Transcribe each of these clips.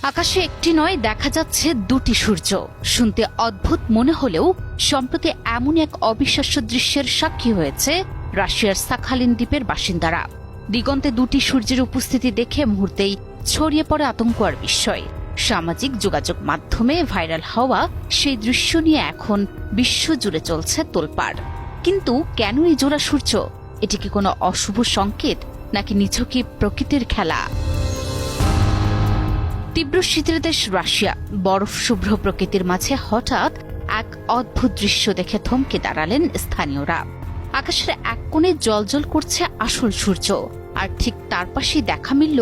আকাশে একটি নয়, দেখা যাচ্ছে দুটি সূর্য। শুনতে অদ্ভুত মনে হলেও সম্প্রতি এমন এক অবিশ্বাস্য দৃশ্যের সাক্ষী হয়েছে রাশিয়ার সাখালিন দ্বীপের বাসিন্দারা। দিগন্তে দুটি সূর্যের উপস্থিতি দেখে মুহূর্তেই ছড়িয়ে পড়ে আতঙ্ক আর বিস্ময়। সামাজিক যোগাযোগ মাধ্যমে ভাইরাল হওয়া সেই দৃশ্য নিয়ে এখন বিশ্বজুড়ে চলছে তোলপাড়। কিন্তু কেন এই জোড়া সূর্য? এটি কি কোনো অশুভ সংকেত, নাকি নিছকই প্রকৃতির খেলা? তীব্র শীতের দেশ রাশিয়া, বরফ শুভ্র প্রকৃতির মাঝে হঠাৎ এক অদ্ভুত দৃশ্য দেখে থমকে দাঁড়ালেন স্থানীয়রা। আকাশের এক কোণে জ্বলজ্বল করছে আসল সূর্য, আর ঠিক তার পাশেই দেখা মিলল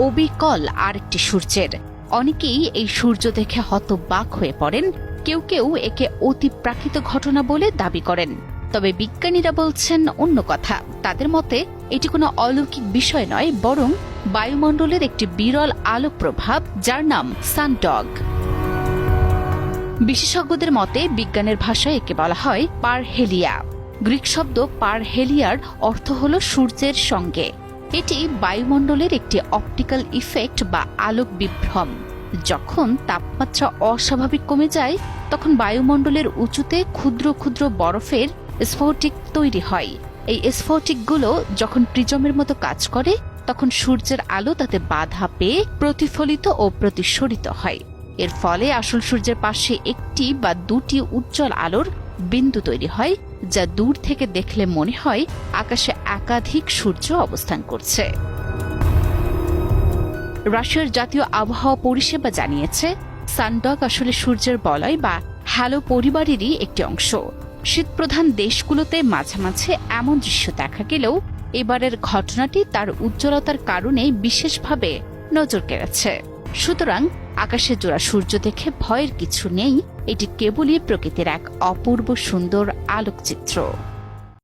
অবিকল আরেকটি সূর্যের। অনেকেই এই সূর্য দেখে হতবাক হয়ে পড়েন, কেউ কেউ একে অতি প্রাকৃত ঘটনা বলে দাবি করেন। তবে বিজ্ঞানীরা বলছেন অন্য কথা। তাদের মতে এটি কোনো অলৌকিক বিষয় নয়, বরং বায়ুমণ্ডলের একটি বিরল আলোক প্রভাব, যার নাম সানডগ। বিশেষজ্ঞদের মতে বিজ্ঞানের ভাষায় একে বলা হয় পারহেলিয়া। গ্রিক শব্দ পারহেলিয়ার অর্থ হল সূর্যের সঙ্গে। এটি বায়ুমণ্ডলের একটি অপটিক্যাল ইফেক্ট বা আলোক বিভ্রম। যখন তাপমাত্রা অস্বাভাবিক কমে যায়, তখন বায়ুমণ্ডলের উঁচুতে ক্ষুদ্র ক্ষুদ্র বরফের স্ফটিক তৈরি হয়। এই স্ফটিকগুলো যখন প্রিজমের মতো কাজ করে, তখন সূর্যের আলো তাতে বাধা পেয়ে প্রতিফলিত ও প্রতিসরিত হয়। এর ফলে আসল সূর্যের পাশে একটি বা দুটি উজ্জ্বল আলোর বিন্দু তৈরি হয়, যা দূর থেকে দেখলে মনে হয় আকাশে একাধিক সূর্য অবস্থান করছে। রাশিয়ার জাতীয় আবহাওয়া পরিষেবা জানিয়েছে, সানডগ আসলে সূর্যের বলয় বা হ্যালো পরিবারেরই একটি অংশ। শীতপ্রধান দেশগুলোতে মাঝে মাঝে এমন দৃশ্য দেখা গেলেও এবারের ঘটনাটি তার উজ্জ্বলতার কারণে বিশেষভাবে নজর কেড়েছে। সুতরাং আকাশে জোড়া সূর্য দেখে ভয়ের কিছু নেই, এটি কেবলই প্রকৃতির এক অপূর্ব সুন্দর আলোকচিত্র।